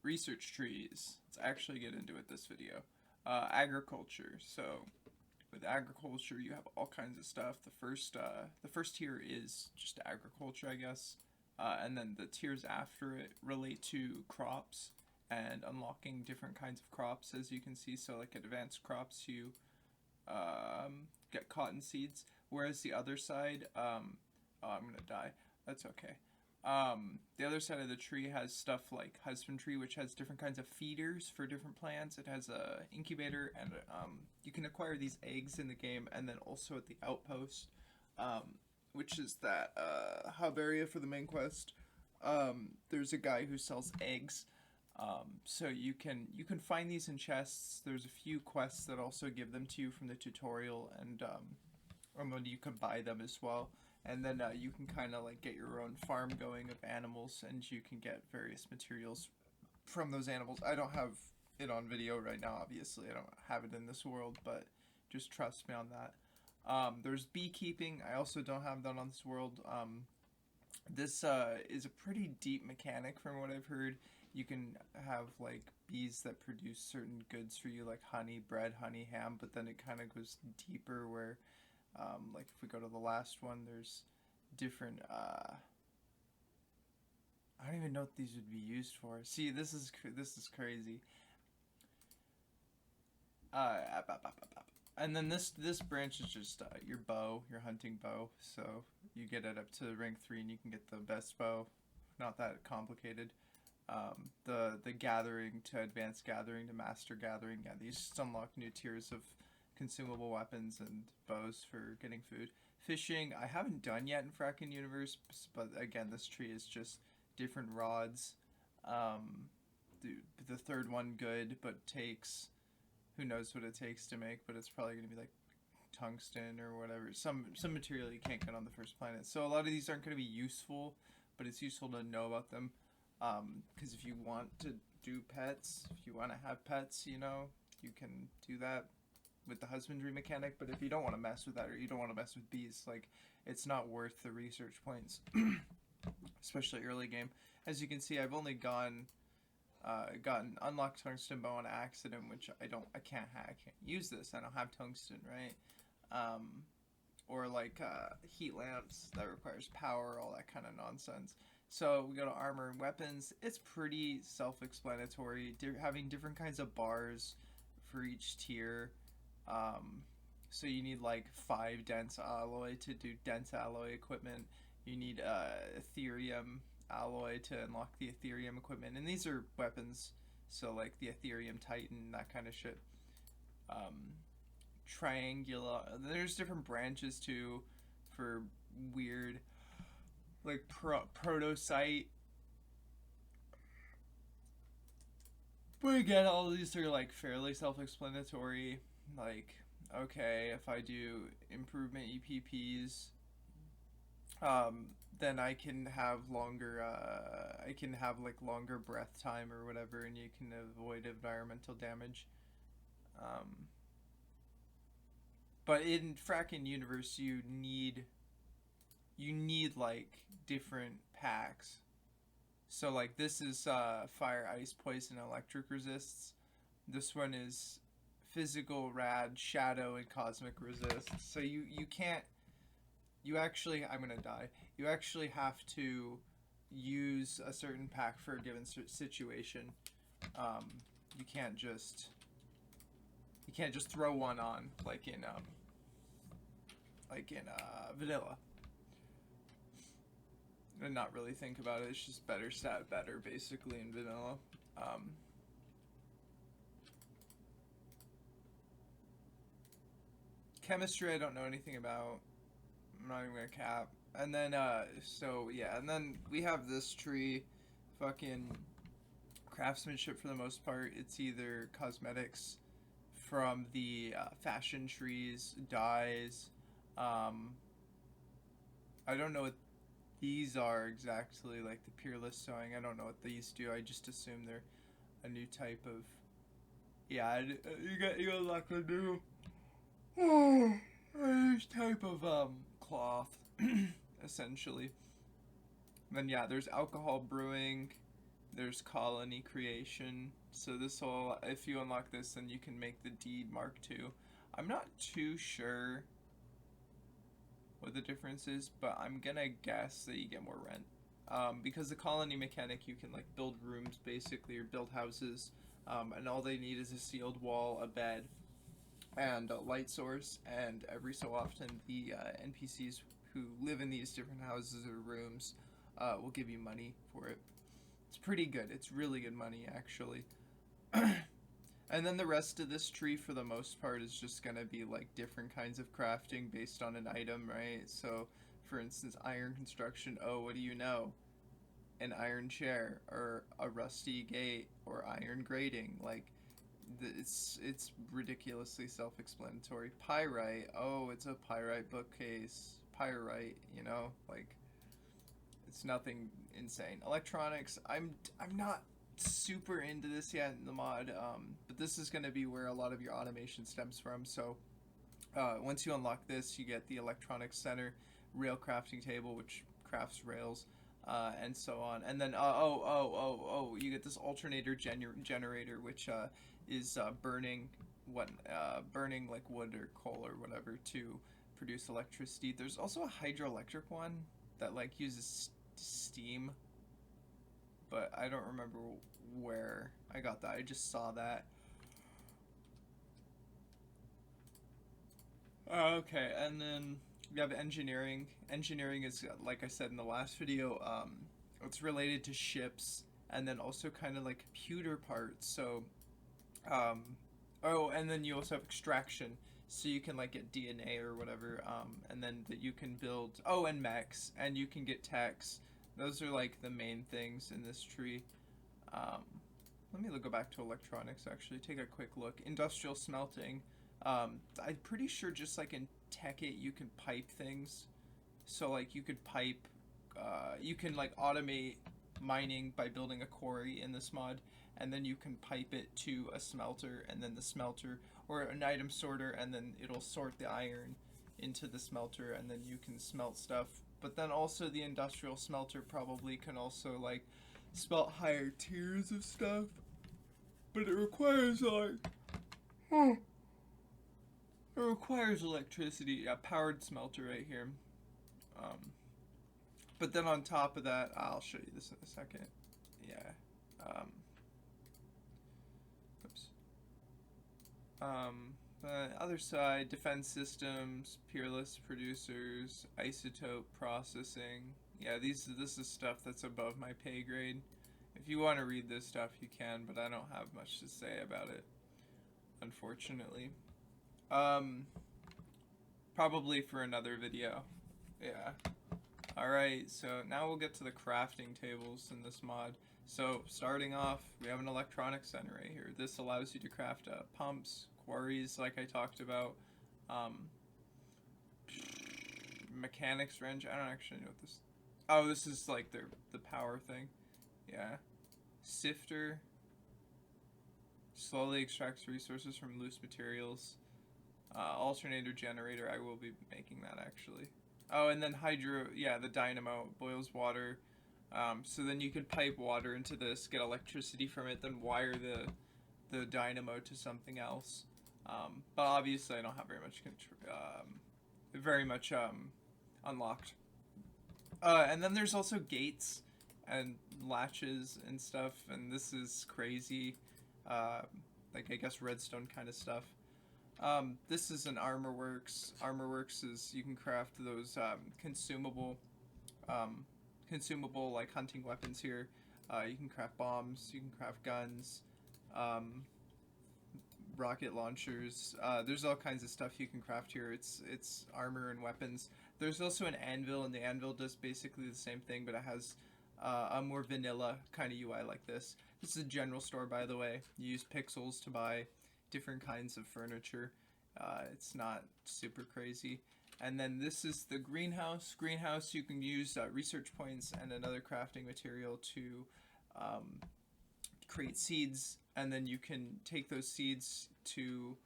research trees. Let's actually get into it this video. Agriculture. So with agriculture, you have all kinds of stuff. The first tier is just agriculture, I guess, and then the tiers after it relate to crops and unlocking different kinds of crops, as you can see. So like advanced crops, you get cotton seeds, whereas the other side, oh, I'm gonna die. That's okay. The other side of the tree has stuff like husbandry, which has different kinds of feeders for different plants. It has a incubator, and you can acquire these eggs in the game, and then also at the outpost, which is that hub area for the main quest. There's a guy who sells eggs. So you can find these in chests. There's a few quests that also give them to you from the tutorial, and you can buy them as well. And then you can kind of like get your own farm going of animals, and you can get various materials from those animals. I don't have it on video right now, obviously. I don't have it in this world, but just trust me on that. There's beekeeping. I also don't have that on this world. This is a pretty deep mechanic from what I've heard. You can have like bees that produce certain goods for you, like honey, bread, honey, ham, but then it kind of goes deeper where like if we go to the last one, there's different I don't even know what these would be used for. See, this is crazy. And then this branch is just your bow, your hunting bow. So you get it up to rank 3 and you can get the best bow. Not that complicated. The gathering to advanced gathering to master gathering. Yeah, these just unlock new tiers of consumable weapons and bows for getting food. Fishing, I haven't done yet in Frackin universe, but again, this tree is just different rods. The third one good, but takes, who knows what it takes to make, but it's probably going to be like tungsten or whatever. Some material you can't get on the first planet. So a lot of these aren't going to be useful, but it's useful to know about them. Because if you want to do pets, if you want to have pets, you know, you can do that with the husbandry mechanic. But if you don't want to mess with that, or you don't want to mess with bees, like, it's not worth the research points, especially early game. As you can see, I've only gotten unlocked tungsten bow on accident, which I can't use this. I don't have tungsten, right? Or like heat lamps that requires power, all that kind of nonsense. So we go to armor and weapons. It's pretty self-explanatory. Having different kinds of bars for each tier. So you need like 5 dense alloy to do dense alloy equipment. You need Ethereum alloy to unlock the Ethereum equipment. And these are weapons. So like the Ethereum Titan, that kind of shit. Triangular. There's different branches too for weird, like protocyte. But again, all these are like fairly self-explanatory. Like, okay, if I do improvement EPPs, then I can have longer. I can have like longer breath time or whatever, and you can avoid environmental damage. But in Frackin universe, you need like different packs. So like this is fire, ice, poison, electric resists. This one is physical, rad, shadow, and cosmic resist. So you can't. You actually, I'm gonna die. You actually have to use a certain pack for a given situation. You can't just throw one on like in vanilla and not really think about it. It's just better stat better basically in vanilla. Chemistry I don't know anything about. I'm not even gonna cap. And then so yeah, and then we have this tree, fucking craftsmanship for the most part. It's either cosmetics from the fashion trees, dyes. I don't know what these are exactly, like the peerless sewing. I don't know what these do. I just assume they're a new type of. Yeah, you got like a new type of cloth, essentially. Then yeah, there's alcohol brewing. There's colony creation. So this will, if you unlock this, then you can make the deed Mark II. I'm not too sure what the difference is, but I'm gonna guess that you get more rent. Because the colony mechanic, you can like build rooms basically, or build houses, and all they need is a sealed wall, a bed, and a light source. And every so often, the NPCs who live in these different houses or rooms will give you money for it. It's pretty good. It's really good money, actually. And then the rest of this tree, for the most part, is just gonna be like different kinds of crafting based on an item, right? So, for instance, iron construction. Oh, what do you know? An iron chair, or a rusty gate, or iron grating. Like, it's ridiculously self-explanatory. Pyrite. Oh, it's a pyrite bookcase. Pyrite. You know, like, it's nothing insane. Electronics. I'm not super into this yet in the mod, but this is going to be where a lot of your automation stems from. So once you unlock this, you get the electronics center, rail crafting table, which crafts rails, and so on. And then you get this alternator generator, which is burning like wood or coal or whatever to produce electricity. There's also a hydroelectric one that like uses steam, but I don't remember where I got that. I just saw that. Okay, and then we have engineering. Engineering is, like I said in the last video, it's related to ships, and then also kind of like computer parts. So, um, oh, and then you also have extraction. So you can like get DNA or whatever, and then that you can build. Oh, and mechs, and you can get techs. Those are like the main things in this tree. Um, Let me go back to electronics, actually. Take a quick look. Industrial smelting. I'm pretty sure just like in Tekkit you can pipe things. So like you could pipe, you can like automate mining by building a quarry in this mod, and then you can pipe it to a smelter, and then the smelter, or an item sorter, and then it'll sort the iron into the smelter, and then you can smelt stuff. But then also the industrial smelter probably can also like smelt higher tiers of stuff, but it requires like it requires electricity. A powered smelter right here. But then on top of that, I'll show you this in a second. Yeah. Oops. The other side, defense systems, peerless producers, isotope processing. Yeah, this is stuff that's above my pay grade. If you want to read this stuff, you can, but I don't have much to say about it, unfortunately. Probably for another video. Yeah. Alright, so now we'll get to the crafting tables in this mod. So, starting off, we have an electronics center right here. This allows you to craft pumps, quarries, like I talked about, mechanics wrench. I don't actually know what this. Oh, this is like the power thing. Yeah. Sifter. Slowly extracts resources from loose materials. Alternator generator. I will be making that actually. Oh, and then hydro. Yeah, the dynamo boils water. So then you could pipe water into this, get electricity from it, then wire the dynamo to something else. But obviously I don't have very much unlocked. And then there's also gates and latches and stuff, and this is crazy. Like I guess redstone kind of stuff. This is an armor works. Armor works is you can craft those consumable like hunting weapons here. You can craft bombs, you can craft guns, rocket launchers. There's all kinds of stuff you can craft here. It's armor and weapons. There's also an anvil, and the anvil does basically the same thing, but it has a more vanilla kind of UI like this. This is a general store, by the way. You use pixels to buy different kinds of furniture. It's not super crazy. And then this is the greenhouse. Greenhouse, you can use research points and another crafting material to create seeds, and then you can take those seeds to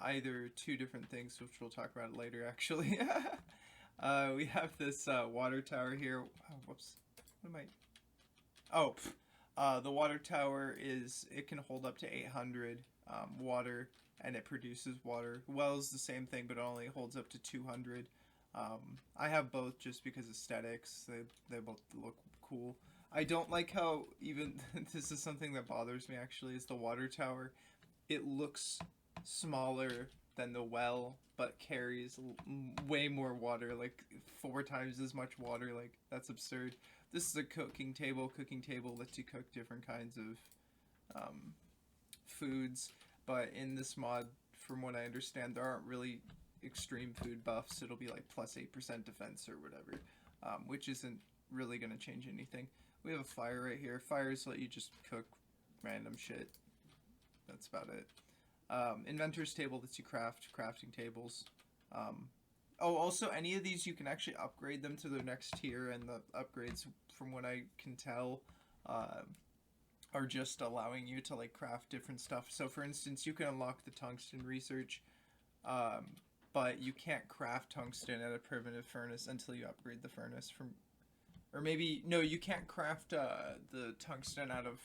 either two different things, which we'll talk about later actually. We have this water tower here. Oh, whoops. What am I... Oh, The water tower it can hold up to 800 water, and it produces water. Well is the same thing, but it only holds up to 200. I have both just because aesthetics. They both look cool. I don't like how even this is something that bothers me actually is the water tower. It looks smaller than the well, but carries way more water, like 4 times as much water. Like that's absurd. This is a cooking table. Cooking table lets you cook different kinds of foods, but in this mod, from what I understand, there aren't really extreme food buffs. It'll be like plus 8% defense or whatever, which isn't really going to change anything. We have a fire right here. Fires let you just cook random shit. That's about it. Inventor's table lets you craft crafting tables. Oh, also, any of these you can actually upgrade them to their next tier, and the upgrades, from what I can tell, are just allowing you to like craft different stuff. So, for instance, you can unlock the tungsten research, but you can't craft tungsten at a primitive furnace until you upgrade the furnace from, or maybe no, you can't craft the tungsten out of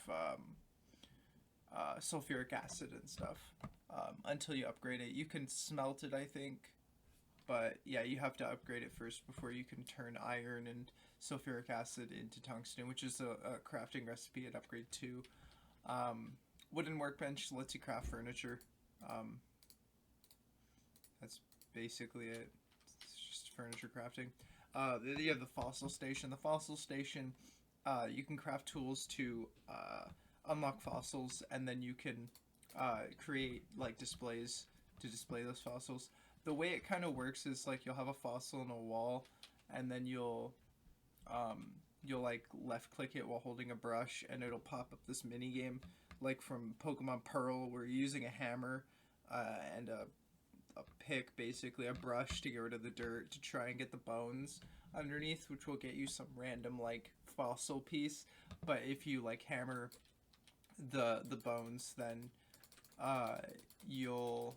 sulfuric acid and stuff until you upgrade it. You can smelt it, I think, but yeah, you have to upgrade it first before you can turn iron and sulfuric acid into tungsten, which is a crafting recipe at upgrade 2. Wooden workbench lets you craft furniture. That's basically it. It's just furniture crafting. Then you have the fossil station. The fossil station, you can craft tools to unlock fossils, and then you can create like displays to display those fossils. The way it kind of works is like you'll have a fossil in a wall, and then you'll like left click it while holding a brush, and it'll pop up this mini game like from Pokemon Pearl, where you're using a hammer and a pick, basically a brush, to get rid of the dirt to try and get the bones underneath, which will get you some random like fossil piece. But if you like hammer the bones, then you'll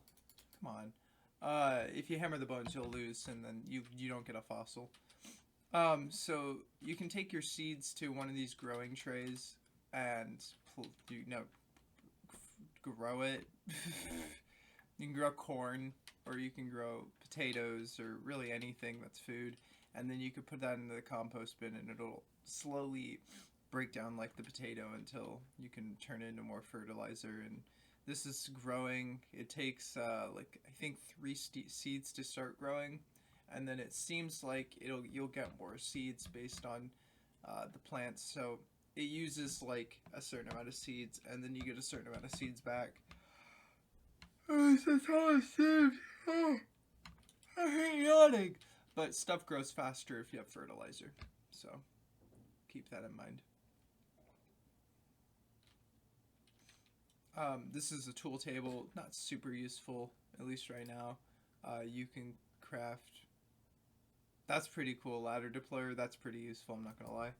if you hammer the bones, you'll lose, and then you don't get a fossil. So you can take your seeds to one of these growing trays and grow it. You can grow corn, or you can grow potatoes, or really anything that's food, and then you could put that into the compost bin, and it'll slowly break down like the potato until you can turn it into more fertilizer. And this is growing. It takes like I think 3 seeds to start growing, and then it seems like you'll get more seeds based on the plants. So it uses like a certain amount of seeds, and then you get a certain amount of seeds back. Oh, that's all I saved. Oh, I hate yawning. But stuff grows faster if you have fertilizer, so keep that in mind. This is a tool table, not super useful, at least right now. You can craft. That's pretty cool. Ladder deployer, that's pretty useful, I'm not gonna lie.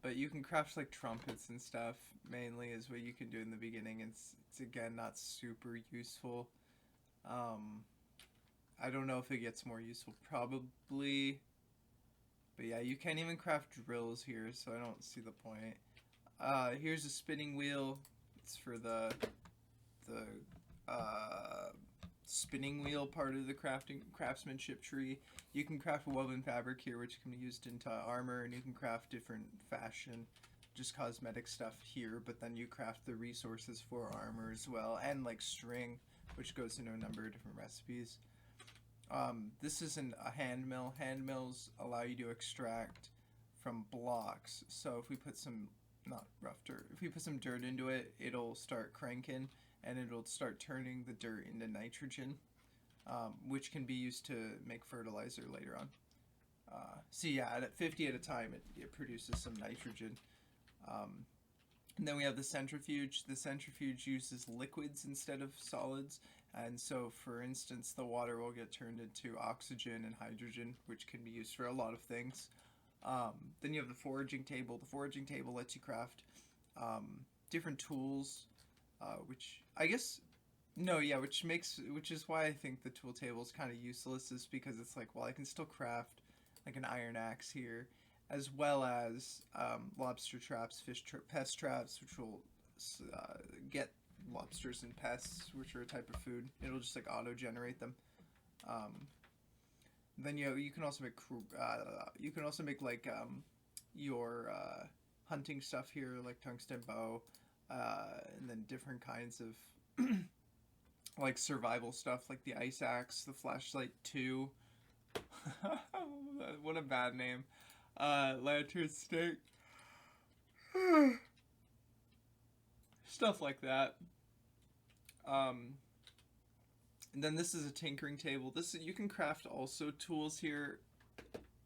But you can craft like trumpets and stuff, mainly is what you can do in the beginning. It's again not super useful. I don't know if it gets more useful, probably. But yeah, you can't even craft drills here, so I don't see the point. Here's a spinning wheel. It's for the spinning wheel part of the craftsmanship tree. You can craft woven fabric here, which can be used into armor, and you can craft different fashion, just cosmetic stuff here, but then you craft the resources for armor as well, and like string, which goes into a number of different recipes. This isn't a hand mill. Hand mills allow you to extract from blocks. So if we put some, not rough dirt, if we put some dirt into it, it'll start cranking, and it'll start turning the dirt into nitrogen, which can be used to make fertilizer later on. So yeah, at 50 at a time, it produces some nitrogen. And then we have the centrifuge. The centrifuge uses liquids instead of solids, and so for instance the water will get turned into oxygen and hydrogen, which can be used for a lot of things. Then you have the foraging table. The foraging table lets you craft different tools, which I guess which is why I think the tool table is kind of useless, is because it's like, well, I can still craft like an iron axe here, as well as lobster traps, pest traps, which will get lobsters and pests, which are a type of food. It'll just like auto generate them. Um, then you can also make like your hunting stuff here, like tungsten bow, and then different kinds of like survival stuff, like the ice axe, the flashlight 2. What a bad name. Lantern stick. Stuff like that. Um, and then this is a tinkering table. You can craft also tools here,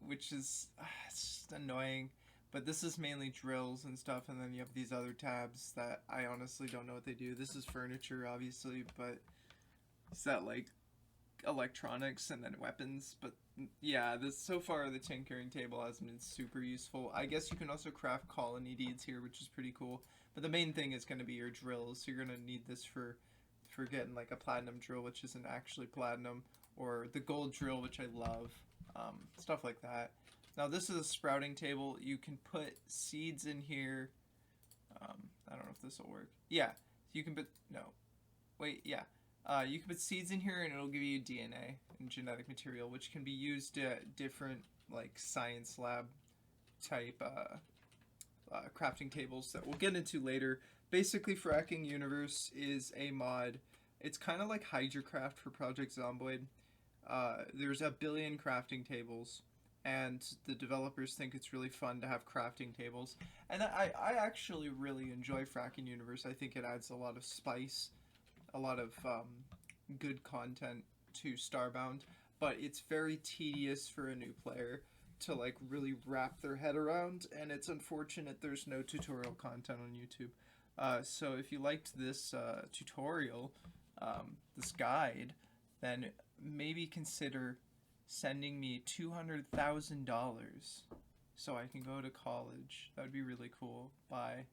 which is it's just annoying. But this is mainly drills and stuff, and then you have these other tabs that I honestly don't know what they do. This is furniture, obviously, but is that like electronics and then weapons? But yeah, this so far the tinkering table hasn't been super useful. I guess you can also craft colony deeds here, which is pretty cool. But the main thing is going to be your drills. So you're going to need this for getting like a platinum drill, which isn't actually platinum, or the gold drill, which I love. Stuff like that. Now this is a sprouting table. You can put seeds in here. I don't know if this will work. Yeah, you can put no. Wait, yeah. You can put seeds in here and it'll give you DNA and genetic material, which can be used at different like science lab type crafting tables that we'll get into later. Basically, Fracking Universe is a mod. It's kind of like HydroCraft for Project Zomboid. There's a billion crafting tables, and the developers think it's really fun to have crafting tables. And I actually really enjoy Fracking Universe. I think it adds a lot of spice, a lot of good content to Starbound, but it's very tedious for a new player to like really wrap their head around, and it's unfortunate there's no tutorial content on YouTube. So if you liked this tutorial, this guide, then maybe consider sending me $200,000 so I can go to college. That would be really cool. Bye.